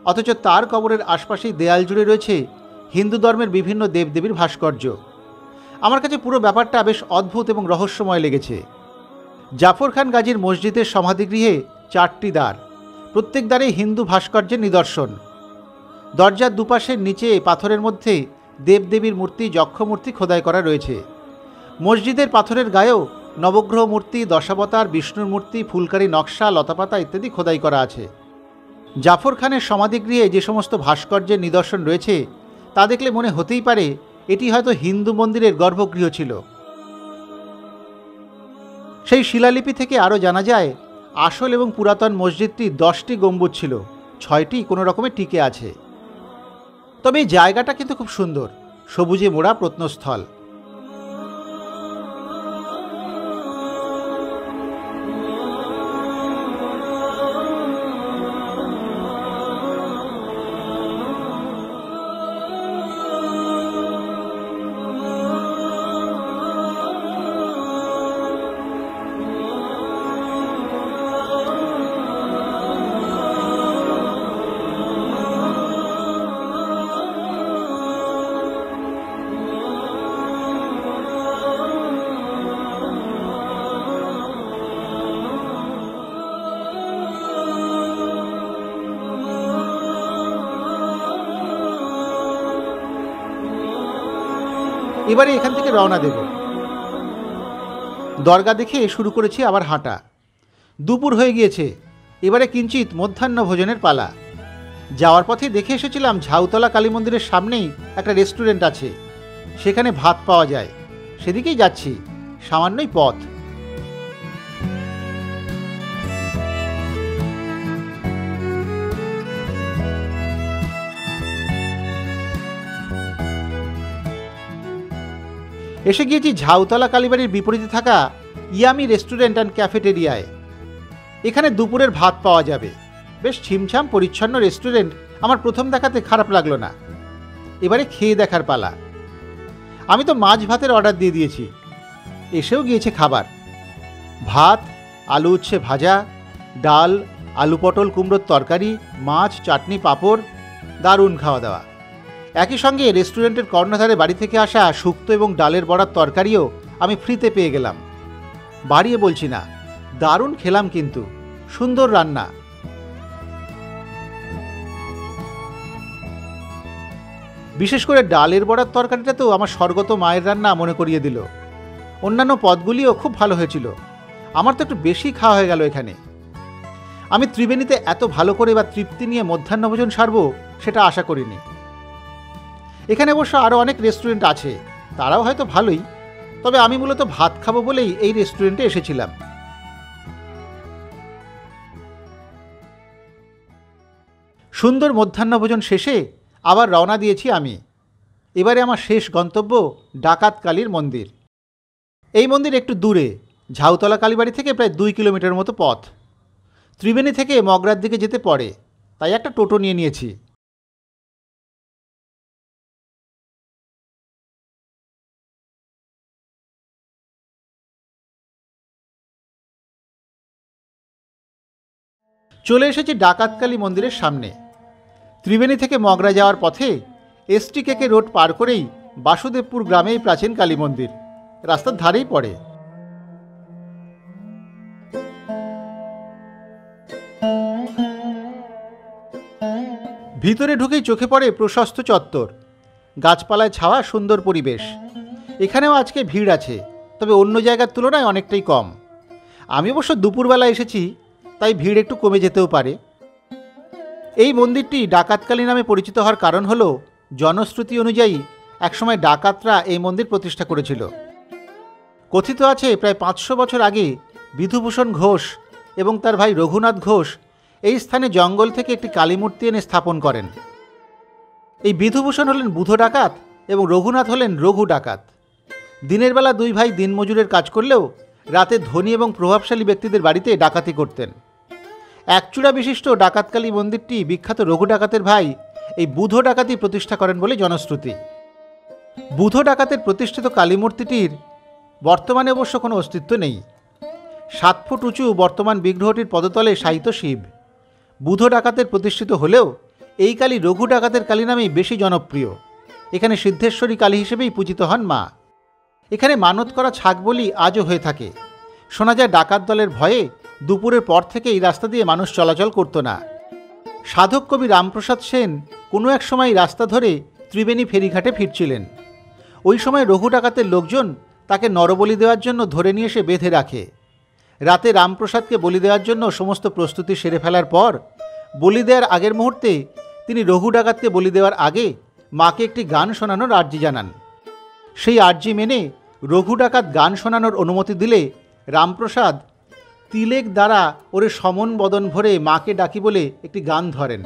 [SPEAKER 1] অথচ তার কবরের আশপাশেই দেয়াল জুড়ে রয়েছে হিন্দু ধর্মের বিভিন্ন দেবদেবীর ভাস্কর্য। আমার কাছে পুরো ব্যাপারটা বেশ অদ্ভুত এবং রহস্যময় লেগেছে। জাফর খান গাজীর মসজিদের সমাধিগৃহে 4টি দ্বার, প্রত্যেক দ্বারেই হিন্দু ভাস্কর্যের নিদর্শন। দরজার দুপাশের নিচে পাথরের মধ্যে দেবদেবীর মূর্তি, যক্ষমূর্তি খোদাই করা রয়েছে। মসজিদের পাথরের গায়েও নবগ্রহ মূর্তি, দশাবতার, বিষ্ণুর মূর্তি, ফুলকারি নকশা, লতাপাতা ইত্যাদি খোদাই করা আছে। জাফর খানের সমাধিগৃহে যে সমস্ত ভাস্কর্যের নিদর্শন রয়েছে তা দেখলে মনে হতেই পারে এটি হয়তো হিন্দু মন্দিরের গর্ভগৃহ ছিল। সেই শিলালিপি থেকে আরও জানা যায় আসল এবং পুরাতন মসজিদটি 10টি গম্বুজ ছিল, 6টি কোনো রকমে টিকে আছে। তবে এই জায়গাটা কিন্তু খুব সুন্দর। সবুজে মোড়া প্রত্নস্থল। এবারে এখান থেকে রওনা দেব। দরগা দেখে শুরু করেছি আবার হাঁটা। দুপুর হয়ে গিয়েছে, এবারে কিঞ্চিত মধ্যাহ্ন ভোজনের পালা। যাওয়ার পথে দেখে এসেছিলাম ঝাউতলা কালী মন্দিরের সামনেই একটা রেস্টুরেন্ট আছে, সেখানে ভাত পাওয়া যায়। সেদিকেই যাচ্ছি, সামান্যই পথ। এসে গিয়েছি ঝাউতলা কালীবাড়ির বিপরীতে থাকা ইয়ামি রেস্টুরেন্ট অ্যান্ড ক্যাফেটেরিয়ায়। এখানে দুপুরের ভাত পাওয়া যাবে। বেশ ছিমছাম পরিচ্ছন্ন রেস্টুরেন্ট, আমার প্রথম দেখাতে খারাপ লাগলো না। এবারে খেয়ে দেখার পালা। আমি তো মাছ ভাতের অর্ডার দিয়ে দিয়েছি, এসেও গিয়েছে খাবার। ভাত, আলু উচ্ছে ভাজা, ডাল, আলু পটল কুমড়োর তরকারি, মাছ, চাটনি, পাঁপড়। দারুণ খাওয়া দাওয়া। একই সঙ্গে রেস্টুরেন্টের কর্ণধারে বাড়ি থেকে আসা শুক্তো এবং ডালের বড়ার তরকারিও আমি ফ্রিতে পেয়ে গেলাম। বাড়িয়ে বলছি না, দারুণ খেলাম, কিন্তু সুন্দর রান্না। বিশেষ করে ডালের বড়ার তরকারিটা তো আমার স্বর্গত মায়ের রান্না মনে করিয়ে দিল। অন্যান্য পদগুলিও খুব ভালো হয়েছিল। আমার তো একটু বেশি খাওয়া হয়ে গেল এখানে। আমি ত্রিবেণীতে এত ভালো করে বা তৃপ্তি নিয়ে মধ্যাহ্নভোজন সারব সেটা আশা করিনি। এখানে অবশ্য আরও অনেক রেস্টুরেন্ট আছে, তারাও হয়তো ভালোই, তবে আমি মূলত ভাত খাবো বলেই এই রেস্টুরেন্টে এসেছিলাম। সুন্দর মধ্যাহ্নভোজন শেষে আবার রওনা দিয়েছি আমি। এবারে আমার শেষ গন্তব্য ডাকাত কালীর মন্দির। এই মন্দির একটু দূরে, ঝাউতলা কালীবাড়ি থেকে প্রায় 2 কিলোমিটার মতো পথ। ত্রিবেণী থেকে মগরার দিকে যেতে পড়ে, তাই একটা টোটো নিয়ে নিয়েছি। চলে এসেছি ডাকাতকালী মন্দিরের সামনে। ত্রিবেণী থেকে মগরা যাওয়ার পথে ST-KK রোড পার করেই বাসুদেবপুর গ্রামেই প্রাচীন কালী মন্দির, রাস্তার ধারেই পড়ে। ভিতরে ঢুকেই চোখে পড়ে প্রশস্ত চত্বর, গাছপালায় ছাওয়া সুন্দর পরিবেশ। এখানেও আজকে ভিড় আছে, তবে অন্য জায়গার তুলনায় অনেকটাই কম। আমি অবশ্য দুপুরবেলা এসেছি, তাই ভিড় একটু কমে যেতেও পারে। এই মন্দিরটি ডাকাতকালী নামে পরিচিত হওয়ার কারণ হল, জনশ্রুতি অনুযায়ী একসময় ডাকাতরা এই মন্দির প্রতিষ্ঠা করেছিল। কথিত আছে প্রায় 500 বছর আগে বিধুভূষণ ঘোষ এবং তার ভাই রঘুনাথ ঘোষ এই স্থানে জঙ্গল থেকে একটি কালীমূর্তি এনে স্থাপন করেন। এই বিধুভূষণ হলেন বুধ ডাকাত এবং রঘুনাথ হলেন রঘু ডাকাত। দিনের বেলা দুই ভাই দিনমজুরের কাজ করলেও রাতে ধনী এবং প্রভাবশালী ব্যক্তিদের বাড়িতে ডাকাতি করতেন। একচূড়া বিশিষ্ট ডাকাতকালী মন্দিরটি বিখ্যাত রঘু ডাকাতের ভাই এই বুধ ডাকাতি প্রতিষ্ঠা করেন বলে জনশ্রুতি। বুধ ডাকাতের প্রতিষ্ঠিত কালীমূর্তিটির বর্তমানে অবশ্য কোনো অস্তিত্ব নেই। 7 ফুট উঁচু বর্তমান বিগ্রহটির পদতলে শায়িত শিব। বুধ ডাকাতের প্রতিষ্ঠিত হলেও এই কালী রঘু ডাকাতের কালী নামেই বেশি জনপ্রিয়। এখানে সিদ্ধেশ্বরী কালী হিসেবেই পূজিত হন মা। এখানে মানত করা ছাগ বলি আজও হয়ে থাকে। শোনা যায় ডাকাত দলের ভয়ে দুপুরের পর থেকে এই রাস্তা দিয়ে মানুষ চলাচল করত না। সাধক কবি রামপ্রসাদ সেন কোনো এক সময় রাস্তা ধরে ত্রিবেণী ফেরিঘাটে ফিরছিলেন। ওই সময় রঘু ডাকাতের লোকজন তাকে নরবলি দেওয়ার জন্য ধরে নিয়ে এসে বেঁধে রাখে। রাতে রামপ্রসাদকে বলি দেওয়ার জন্য সমস্ত প্রস্তুতি সেরে ফেলার পর বলি দেওয়ার আগের মুহূর্তে তিনি রঘু ডাকাতকে বলি দেওয়ার আগে মাকে একটি গান শোনানোর আর্জি জানান। সেই আর্জি মেনে রঘু ডাকাত গান শোনানোর অনুমতি দিলে রামপ্রসাদ তিলেক দ্বারা ওরে সমন বদন ভরে মাকে ডাকি বলে একটি গান ধরেন।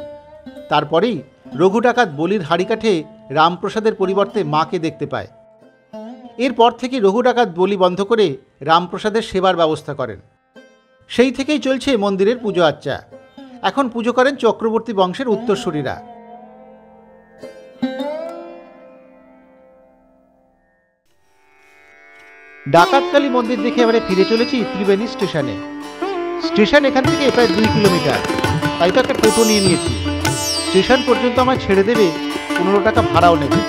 [SPEAKER 1] তারপরেই রঘু ডাকাত বলির হাড়ি কাঠে রামপ্রসাদের পরিবর্তে মাকে দেখতে পায়। এরপর থেকে রঘু ডাকাত বলি বন্ধ করে রামপ্রসাদের সেবার ব্যবস্থা করেন। সেই থেকেই চলছে মন্দিরের পুজো আর্চা। এখন পুজো করেন চক্রবর্তী বংশের উত্তরসূরিরা। ডাকাতকালী মন্দির দেখে এবারে ফিরে চলেছি ত্রিবেণী স্টেশনে। স্টেশন এখান থেকে প্রায় 2 কিলোমিটার, তাই তো একটা টোটো নিয়ে নিয়েছি। স্টেশন পর্যন্ত আমায় ছেড়ে দেবে, 15 টাকা ভাড়াও নেবে।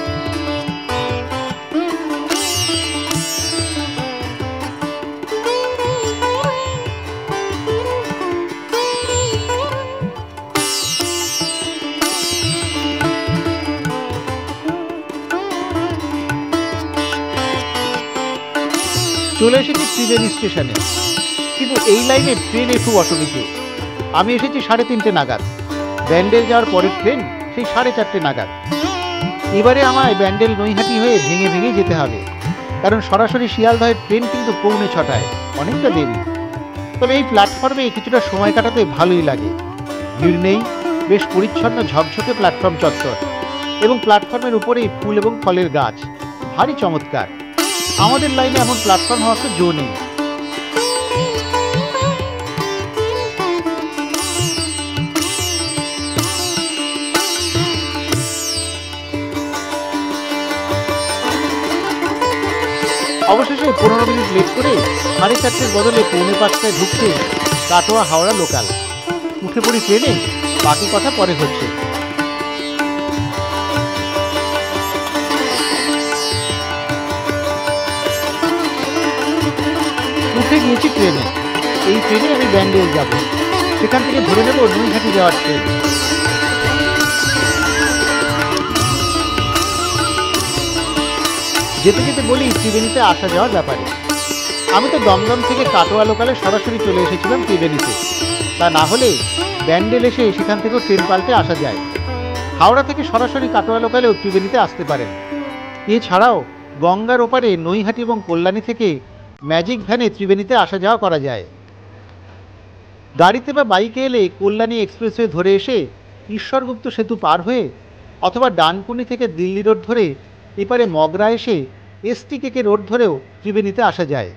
[SPEAKER 1] চলে এসেছি ত্রিবেণী স্টেশনে, কিন্তু এই লাইনে ট্রেনের খুব অসুবিধে। আমি এসেছি 3:30 নাগাদ, ব্যান্ডেল যাওয়ার পরের ট্রেন সেই 4:30 নাগাদ। এবারে আমায় ব্যান্ডেল নৈহাটি হয়ে ভেঙে ভেঙে যেতে হবে, কারণ সরাসরি শিয়ালদহের ট্রেন কিন্তু 6:45, অনেকটা দেরি। তবে এই প্ল্যাটফর্মে কিছুটা সময় কাটাতে ভালোই লাগে। ভিড় নেই, বেশ পরিচ্ছন্ন ঝকঝকে প্ল্যাটফর্ম চত্বর, এবং প্ল্যাটফর্মের উপরেই ফুল এবং ফলের গাছ, ভারী চমৎকার। আমাদের লাইনে এমন প্ল্যাটফর্ম হওয়ার তো জো নেই। অবশেষে 15 মিনিট লেট করে 4:30-এর বদলে 4:45-টায় ঢুকছে কাটোয়া হাওড়া লোকাল। উঠে পড়ি ট্রেনে, বাকি কথা পরে হচ্ছে। উঠে গিয়েছি ট্রেনে। এই ট্রেনে আমি ব্যান্ডেল যাব, সেখান থেকে ধরে নেব নৈহাটি যাওয়ার ট্রেন। যেতে যেতে বলি ত্রিবেণীতে আসা যাওয়ার ব্যাপারে। আমি তো দমদম থেকে কাটোয়া লোকালে সরাসরি চলে এসেছিলাম ত্রিবেণীতে, তা না হলে ব্যান্ডেল এসে সেখান থেকেও ট্রেন পাল্টে আসা যায়। হাওড়া থেকে সরাসরি কাটোয়া লোকালেও ত্রিবেণীতে আসতে পারেন। এছাড়াও গঙ্গার ওপারে নৈহাটি এবং কল্যাণী থেকে ম্যাজিক ভ্যানে ত্রিবেণীতে আসা যাওয়া করা যায়। গাড়িতে বা বাইকে এলে কল্যাণী এক্সপ্রেসওয়ে ধরে এসে ঈশ্বরগুপ্ত সেতু পার হয়ে, অথবা ডানকুনি থেকে দিল্লি রোড ধরে এপারে মগরা এসে STKK রোড ধরেও ত্রিবেণীতে আসা যায়।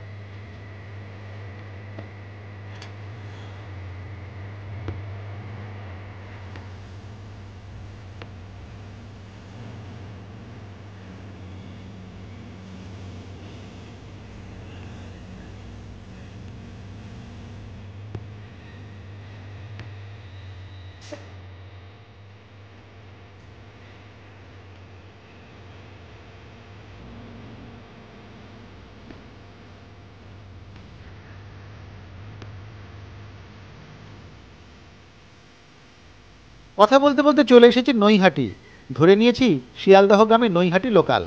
[SPEAKER 1] কথা বলতে বলতে চলে এসেছি নৈহাটি, ধরে নিয়েছি শিয়ালদহগামী নৈহাটি লোকাল।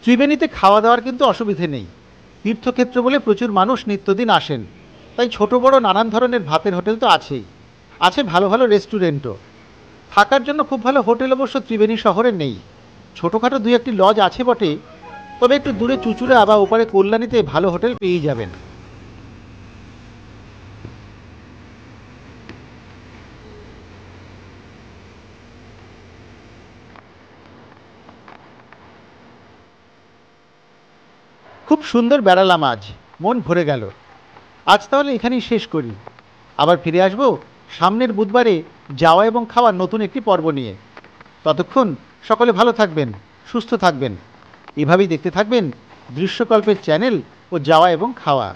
[SPEAKER 1] ত্রিবেণীতে খাওয়া দাওয়ার কিন্তু অসুবিধে নেই। তীর্থক্ষেত্র বলে প্রচুর মানুষ নিত্যদিন আসেন, তাই ছোট বড় নানান ধরনের ভাতের হোটেল তো আছেই, আছে ভালো ভালো রেস্টুরেন্টও। থাকার জন্য খুব ভালো হোটেল অবশ্য ত্রিবেণী শহরে নেই। ছোটোখাটো 2-1টি লজ আছে বটে, তবে একটু দূরে চুচুড়া বা ওপারে কল্যাণীতে ভালো হোটেল পেয়েই যাবেন। খুব সুন্দর বেড়ালাম আজ, মন ভরে গেল। আজ তাহলে এখানেই শেষ করি, আবার ফিরে আসব সামনের বুধবারে যাওয়া এবং খাওয়ার নতুন একটি পর্ব নিয়ে। ততক্ষণ সকলে ভালো থাকবেন, সুস্থ থাকবেন, এভাবেই দেখতে থাকবেন দৃশ্যকল্পের চ্যানেল ও যাওয়া এবং খাওয়া।